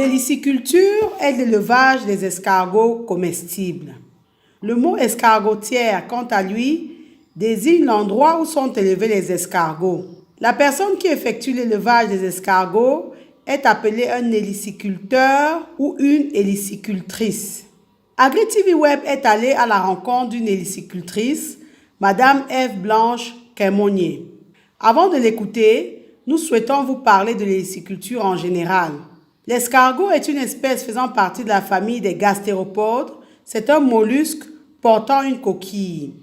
L'héliciculture est l'élevage des escargots comestibles. Le mot escargotière, quant à lui, désigne l'endroit où sont élevés les escargots. La personne qui effectue l'élevage des escargots est appelée un héliciculteur ou une hélicicultrice. AgriTV Web est allé à la rencontre d'une hélicicultrice, Madame Ève Blanche Quémonier. Avant de l'écouter, nous souhaitons vous parler de l'héliciculture en général. L'escargot est une espèce faisant partie de la famille des gastéropodes. C'est un mollusque portant une coquille.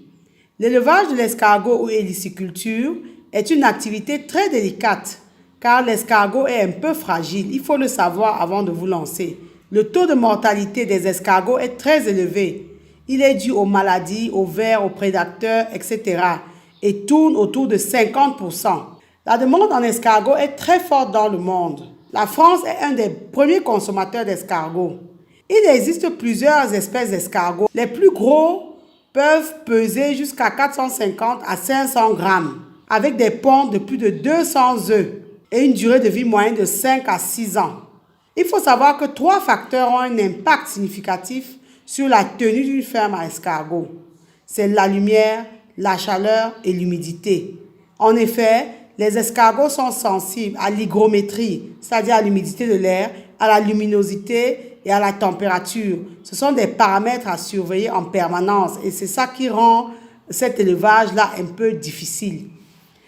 L'élevage de l'escargot ou héliciculture est une activité très délicate car l'escargot est un peu fragile. Il faut le savoir avant de vous lancer. Le taux de mortalité des escargots est très élevé. Il est dû aux maladies, aux vers, aux prédateurs, etc. et tourne autour de 50%. La demande en escargot est très forte dans le monde. La France est un des premiers consommateurs d'escargots. Il existe plusieurs espèces d'escargots. Les plus gros peuvent peser jusqu'à 450 à 500 grammes, avec des pontes de plus de 200 œufs et une durée de vie moyenne de 5 à 6 ans. Il faut savoir que 3 facteurs ont un impact significatif sur la tenue d'une ferme à escargots. C'est la lumière, la chaleur et l'humidité. En effet, les escargots sont sensibles à l'hygrométrie, c'est-à-dire à l'humidité de l'air, à la luminosité et à la température. Ce sont des paramètres à surveiller en permanence et c'est ça qui rend cet élevage-là un peu difficile.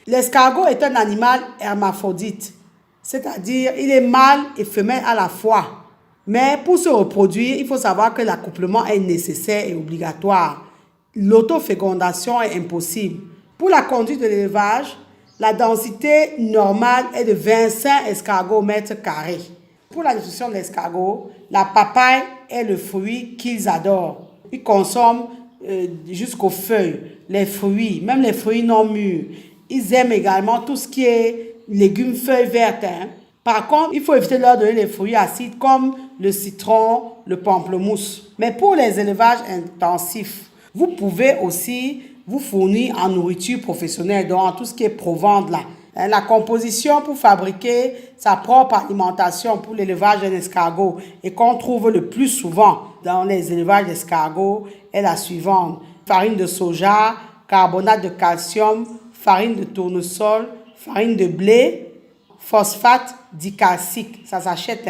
L'escargot est un animal hermaphrodite, c'est-à-dire il est mâle et femelle à la fois. Mais pour se reproduire, il faut savoir que l'accouplement est nécessaire et obligatoire. L'autofécondation est impossible. Pour la conduite de l'élevage, la densité normale est de 25 escargots au mètre carré. Pour la nutrition de l'escargot, la papaye est le fruit qu'ils adorent. Ils consomment jusqu'aux feuilles, les fruits, même les fruits non mûrs. Ils aiment également tout ce qui est légumes, feuilles vertes. Par contre, il faut éviter de leur donner les fruits acides comme le citron, le pamplemousse. Mais pour les élevages intensifs, vous pouvez aussi vous fournir en nourriture professionnelle, donc en tout ce qui est provende là. La composition pour fabriquer sa propre alimentation pour l'élevage d'un escargot et qu'on trouve le plus souvent dans les élevages d'escargots est la suivante. Farine de soja, carbonate de calcium, farine de tournesol, farine de blé, phosphate dicalcique, ça s'achète,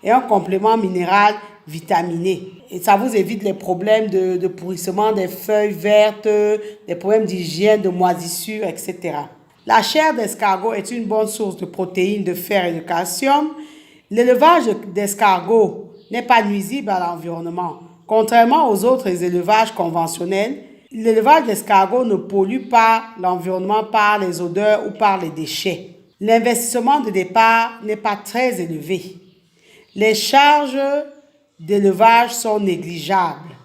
et un complément minéral vitaminé. Et ça vous évite les problèmes de pourrissement des feuilles vertes, des problèmes d'hygiène, de moisissure, etc. La chair d'escargot est une bonne source de protéines, de fer et de calcium. L'élevage d'escargots n'est pas nuisible à l'environnement. Contrairement aux autres élevages conventionnels, l'élevage d'escargots ne pollue pas l'environnement par les odeurs ou par les déchets. L'investissement de départ n'est pas très élevé. Les charges d'élevage sont négligeables.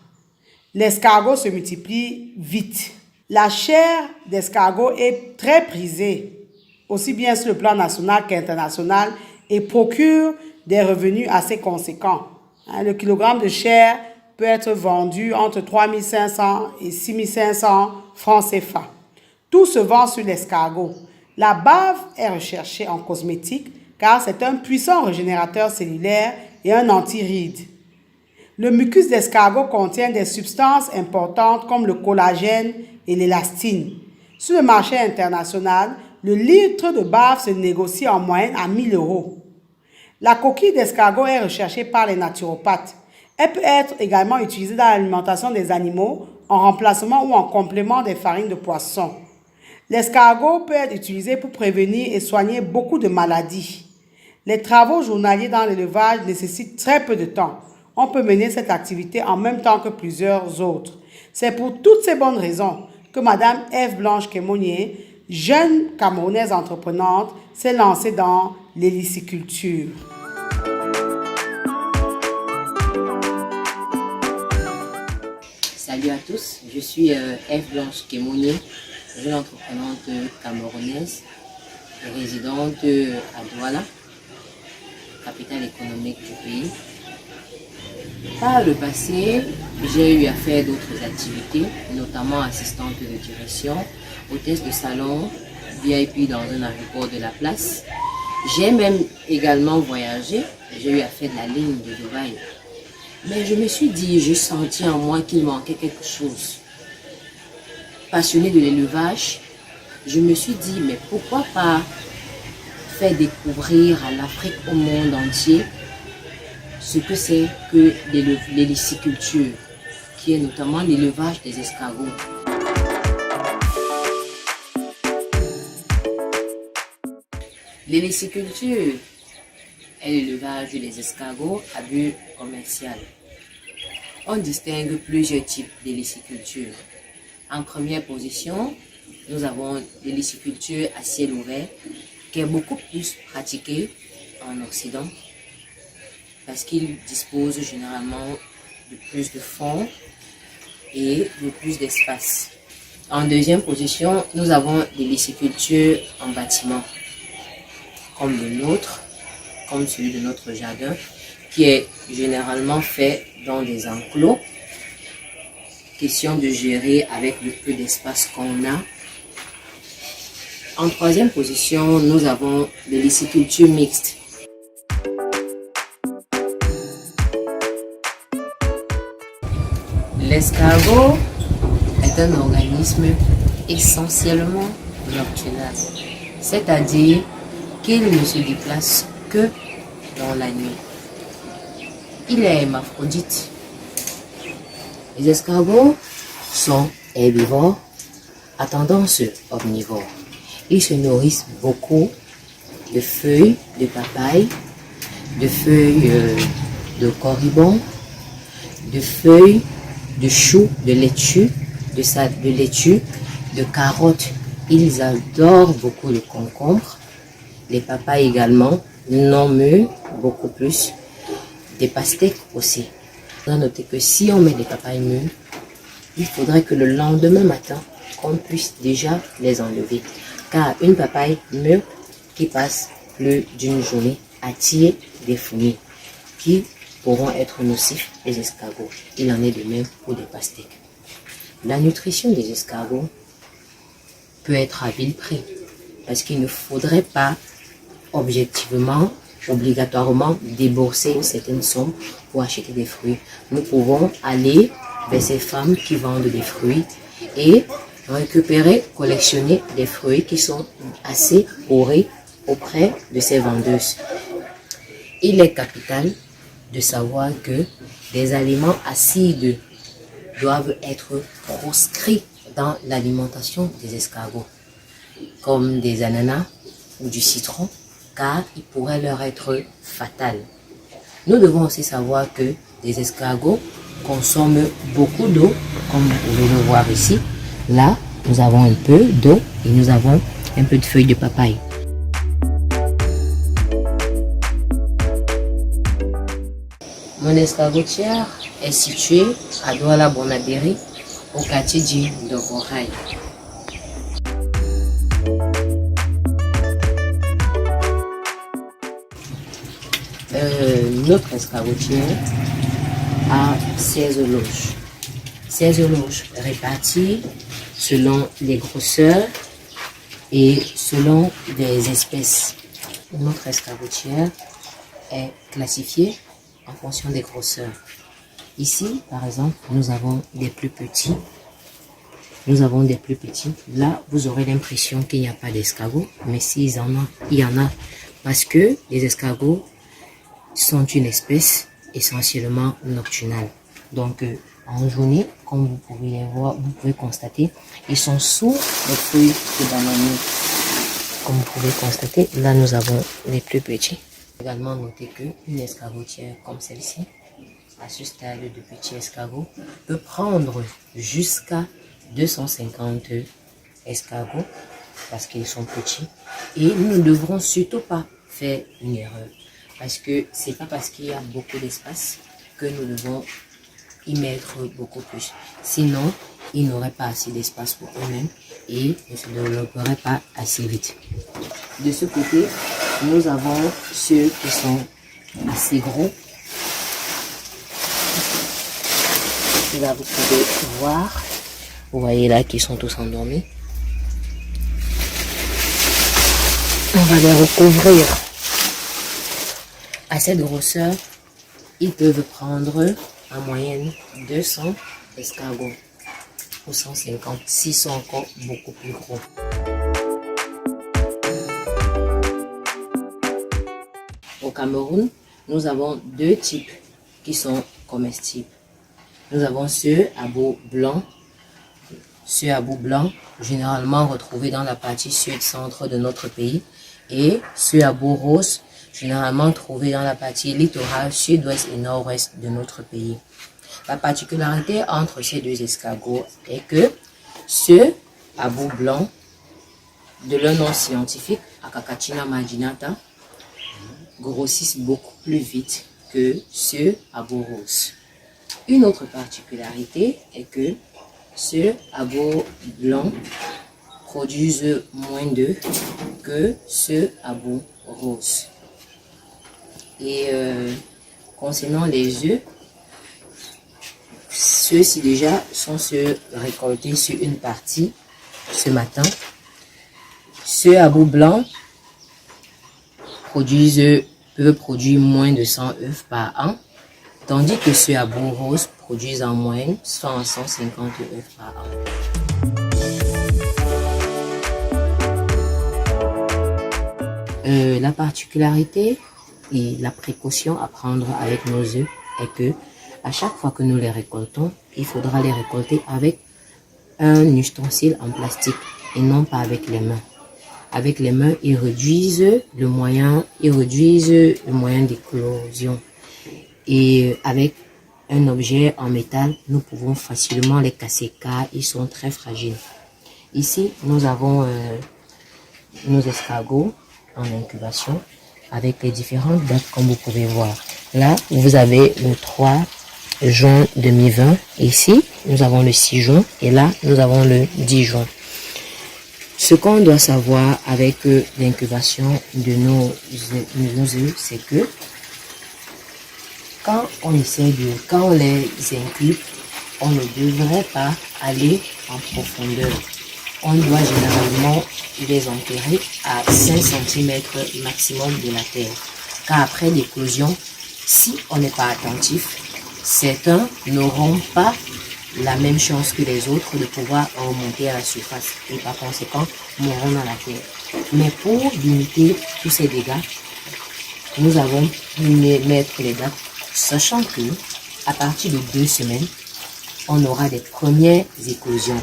L'escargot se multiplie vite. La chair d'escargot est très prisée, aussi bien sur le plan national qu'international, et procure des revenus assez conséquents. Le kilogramme de chair peut être vendu entre 3 500 et 6 500 francs CFA. Tout se vend sur l'escargot. La bave est recherchée en cosmétique car c'est un puissant régénérateur cellulaire et un anti-ride. Le mucus d'escargot contient des substances importantes comme le collagène et l'élastine. Sur le marché international, le litre de bave se négocie en moyenne à 1 000 €. La coquille d'escargot est recherchée par les naturopathes. Elle peut être également utilisée dans l'alimentation des animaux en remplacement ou en complément des farines de poisson. L'escargot peut être utilisé pour prévenir et soigner beaucoup de maladies. Les travaux journaliers dans l'élevage nécessitent très peu de temps. On peut mener cette activité en même temps que plusieurs autres. C'est pour toutes ces bonnes raisons que Madame Ève Blanche Quémonier, jeune Camerounaise entreprenante, s'est lancée dans l'héliciculture. Salut à tous, je suis Ève Blanche Quémonier, jeune entreprenante camerounaise, résidente à Douala, capitale économique du pays. Par le passé, j'ai eu à faire d'autres activités, notamment assistante de direction, hôtesse de salon, VIP dans un aéroport de la place. J'ai même également voyagé j'ai eu à faire de la ligne de Dubaï. Mais je me suis dit, j'ai senti en moi qu'il manquait quelque chose. Passionnée de l'élevage, je me suis dit, mais pourquoi pas faire découvrir à l'Afrique, au monde entier, ce que c'est que l'héliciculture, qui est notamment l'élevage des escargots. L'héliciculture est l'élevage des escargots à but commercial. On distingue plusieurs types d'héliciculture. En première position, nous avons l'héliciculture à ciel ouvert, qui est beaucoup plus pratiquée en Occident, parce qu'il dispose généralement de plus de fonds et de plus d'espace. En deuxième position, nous avons l'héliciculture en bâtiment, comme le nôtre, comme celui de notre jardin, qui est généralement fait dans des enclos. Question de gérer avec le peu d'espace qu'on a. En troisième position, nous avons l'héliciculture mixte. L'escargot est un organisme essentiellement nocturnal, c'est-à-dire qu'il ne se déplace que dans la nuit. Il est hermaphrodite. Les escargots sont herbivores à tendance omnivore. Ils se nourrissent beaucoup de feuilles de papaye, de feuilles de corribon, de feuilles de choux, de laitue, de laitue, de carottes. Ils adorent beaucoup le concombre, les papayes également, non mûres, beaucoup plus, des pastèques aussi. On a noté que si on met des papayes mûres, il faudrait que le lendemain matin, qu'on puisse déjà les enlever. Car une papaye mûre qui passe plus d'une journée attire des fourmis qui pourront être nocifs aux escargots. Il en est de même pour les pastèques. La nutrition des escargots peut être à vil prix parce qu'il ne faudrait pas objectivement, obligatoirement débourser une certaine somme pour acheter des fruits. Nous pouvons aller vers ces femmes qui vendent des fruits et récupérer, collectionner des fruits qui sont assez pourris auprès de ces vendeuses. Il est capital de savoir que des aliments acides doivent être proscrits dans l'alimentation des escargots, comme des ananas ou du citron, car il pourrait leur être fatal. Nous devons aussi savoir que les escargots consomment beaucoup d'eau, comme vous pouvez le voir ici. Là, nous avons un peu d'eau et nous avons un peu de feuilles de papaye. Mon escargotière est située à Douala-Bonabéry, au quartier dit Dogoraï. Notre escargotière a 16 loges. 16 loges réparties selon les grosseurs et selon des espèces. Notre escargotière est classifiée en fonction des grosseurs. Ici, par exemple, nous avons des plus petits. Là, vous aurez l'impression qu'il n'y a pas d'escargots, mais s'il y en a, parce que les escargots sont une espèce essentiellement nocturnale. Donc, en journée, comme vous pouvez les voir, vous pouvez constater, ils sont sous les feuilles de bananier. Comme vous pouvez constater, là, nous avons les plus petits. Également noter qu'une escargotière comme celle-ci, à ce stade de petit escargot, peut prendre jusqu'à 250 escargots parce qu'ils sont petits. Et nous ne devrons surtout pas faire une erreur parce que c'est pas parce qu'il y a beaucoup d'espace que nous devons y mettre beaucoup plus. Sinon, ils n'auraient pas assez d'espace pour eux-mêmes et ne se développeraient pas assez vite. De ce côté, nous avons ceux qui sont assez gros. Là, vous pouvez voir. Vous voyez là qu'ils sont tous endormis. On va les recouvrir À cette grosseur, ils peuvent prendre en moyenne 200 escargots ou 150 s'ils sont encore beaucoup plus gros. Au Cameroun, nous avons deux types qui sont comestibles. Nous avons ceux à bout blanc. Ceux à bout blanc, généralement retrouvés dans la partie sud-centre de notre pays, et ceux à bout rose, généralement trouvés dans la partie littorale sud-ouest et nord-ouest de notre pays. La particularité entre ces deux escargots est que ceux à bout blanc, de leur nom scientifique, Akakacina marginata, grossissent beaucoup plus vite que ceux à bout rose. Une autre particularité est que ceux à bout blanc produisent moins d'œufs que ceux à bout rose. Et concernant les œufs, ceux-ci déjà sont ceux récoltés sur une partie ce matin. Ceux à bout blanc peuvent produire moins de 100 œufs par an, tandis que ceux à bout rose produisent en moyenne 100 à 150 œufs par an. La particularité et la précaution à prendre avec nos œufs est que à chaque fois que nous les récoltons, il faudra les récolter avec un ustensile en plastique et non pas avec les mains. Avec les mains, ils réduisent le moyen d'éclosion. Et avec un objet en métal, nous pouvons facilement les casser car ils sont très fragiles. Ici, nous avons nos escargots en incubation avec les différentes dates comme vous pouvez voir. Là, vous avez le 3 juin 2020. Ici, nous avons le 6 juin et là, nous avons le 10 juin. Ce qu'on doit savoir avec l'incubation de nos œufs, c'est que quand on les incube, on ne devrait pas aller en profondeur. On doit généralement les enterrer à 5 cm maximum de la terre. Car après l'éclosion, si on n'est pas attentif, certains n'auront pas la même chance que les autres de pouvoir remonter à la surface et par conséquent mourront dans la terre. Mais pour limiter tous ces dégâts, nous avons pu mettre les dates, sachant que à partir de 2 semaines, on aura des premières éclosions.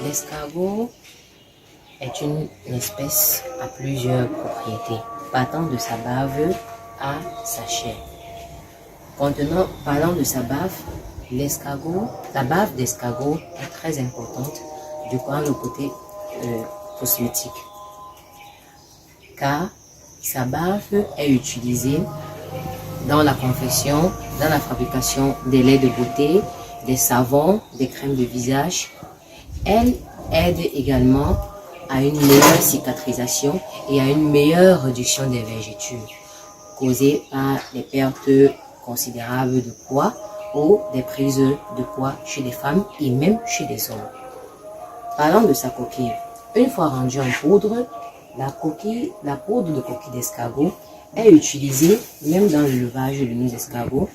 L'escargot est une espèce à plusieurs propriétés, partant de sa bave à sa chair. Parlant de sa bave, la bave d'escargot est très importante du point le côté cosmétique, car sa bave est utilisée dans la confection, dans la fabrication des laits de beauté, des savons, des crèmes de visage. Elle aide également à une meilleure cicatrisation et à une meilleure réduction des vergetures causées par les pertes considérables de poids ou des prises de poids chez les femmes et même chez les hommes. Parlant de sa coquille, une fois rendue en poudre, la poudre de coquille d'escargot est utilisée même dans l'élevage de nos escargots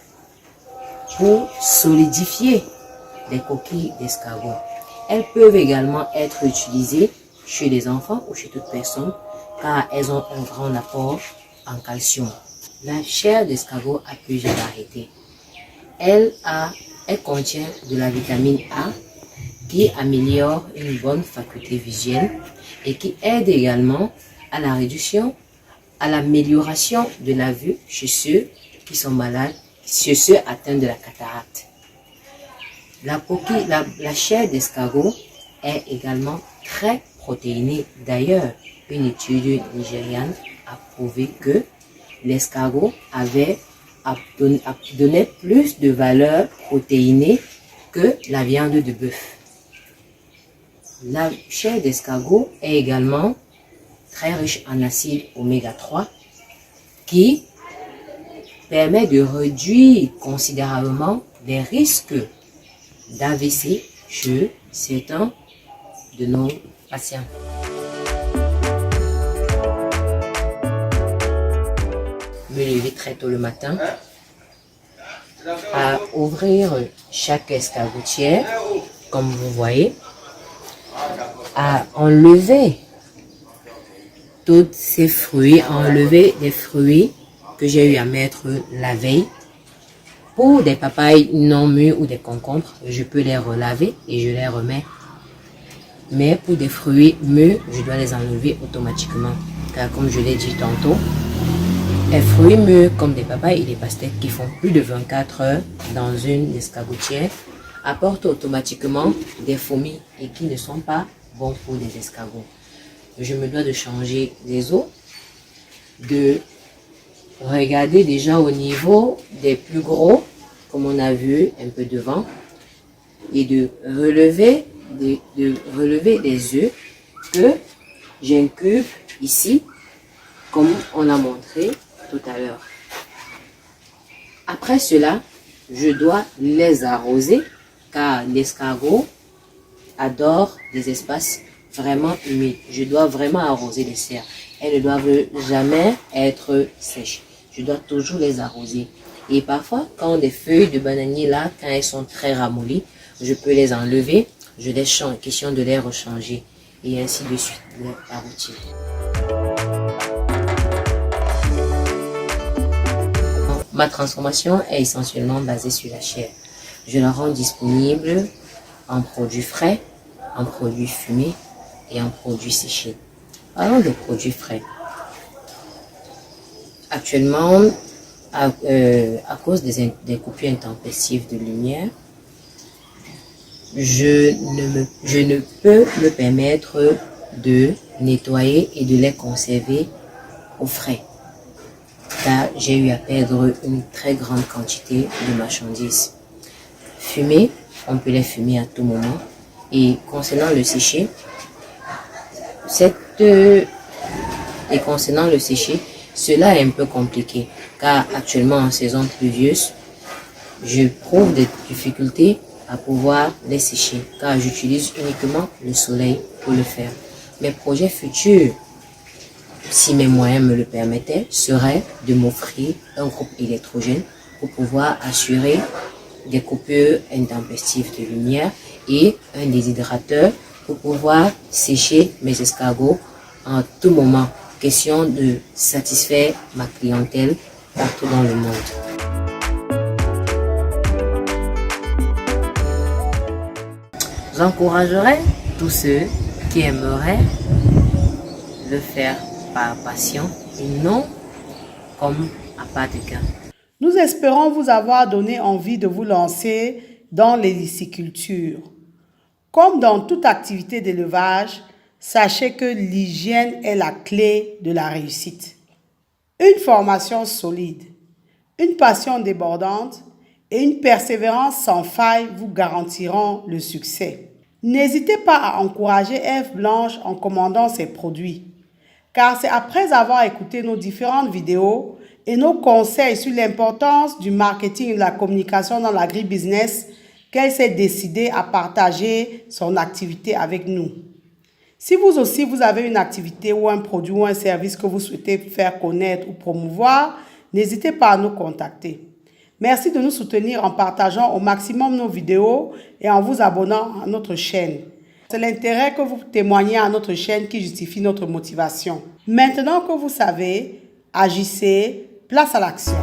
pour solidifier les coquilles d'escargot. Elles peuvent également être utilisées chez les enfants ou chez toute personne car elles ont un grand apport en calcium. La chair d'escargot a plusieurs variétés. Elle contient de la vitamine A qui améliore une bonne faculté visuelle et qui aide également à la réduction, à l'amélioration de la vue chez ceux qui sont malades, chez ceux atteints de la cataracte. La chair d'escargot est également très protéinée. D'ailleurs, une étude nigériane a prouvé que l'escargot donnait plus de valeur protéinée que la viande de bœuf. La chair d'escargot est également très riche en acide oméga 3 qui permet de réduire considérablement les risques d'AVC chez certains de nos patients. me lever très tôt le matin, à ouvrir chaque escargotière, comme vous voyez, à enlever tous ces fruits, à enlever les fruits que j'ai eu à mettre la veille. Pour des papayes non mûres ou des concombres, je peux les relaver et je les remets. Mais pour des fruits mûrs, je dois les enlever automatiquement. Car comme je l'ai dit tantôt, les fruits mûrs comme des papayes et des pastèques qui font plus de 24 heures dans une escargotière apportent automatiquement des fourmis et qui ne sont pas bons pour des escargots. Je me dois de changer les eaux, de regarder déjà au niveau des plus gros, comme on a vu un peu devant, et de relever des œufs que j'incube ici, comme on a montré tout à l'heure. Après cela, je dois les arroser, car l'escargot adore des espaces vraiment humides. Je dois vraiment arroser les serres. Elles ne doivent jamais être sèches. Je dois toujours les arroser. Et parfois, quand des feuilles de bananier là, quand elles sont très ramollies, je peux les enlever. Je les change, question de les rechanger. Et ainsi de suite, par routine. Ma transformation est essentiellement basée sur la chair. Je la rends disponible en produits frais, en produits fumés et en produits séchés. Parlons de produits frais. Actuellement, à cause des coupures intempestives de lumière, je ne peux me permettre de nettoyer et de les conserver au frais, car j'ai eu à perdre une très grande quantité de marchandises. Fumer, on peut les fumer à tout moment. Et concernant le séché, cela est un peu compliqué, car actuellement en saison pluvieuse, je trouve des difficultés à pouvoir les sécher, car j'utilise uniquement le soleil pour le faire. Mes projets futurs, si mes moyens me le permettaient, seraient de m'offrir un groupe électrogène pour pouvoir assurer des coupures intempestives de lumière et un déshydrateur pour pouvoir sécher mes escargots en tout moment. Question de satisfaire ma clientèle partout dans le monde. J'encouragerais tous ceux qui aimeraient le faire par passion et non comme à pas de gain. Nous espérons vous avoir donné envie de vous lancer dans l'héliciculture. Comme dans toute activité d'élevage, sachez que l'hygiène est la clé de la réussite. Une formation solide, une passion débordante et une persévérance sans faille vous garantiront le succès. N'hésitez pas à encourager F Blanche en commandant ses produits, car c'est après avoir écouté nos différentes vidéos et nos conseils sur l'importance du marketing et de la communication dans l'agribusiness qu'elle s'est décidée à partager son activité avec nous. Si vous aussi, vous avez une activité ou un produit ou un service que vous souhaitez faire connaître ou promouvoir, n'hésitez pas à nous contacter. Merci de nous soutenir en partageant au maximum nos vidéos et en vous abonnant à notre chaîne. C'est l'intérêt que vous témoignez à notre chaîne qui justifie notre motivation. Maintenant que vous savez, agissez, place à l'action.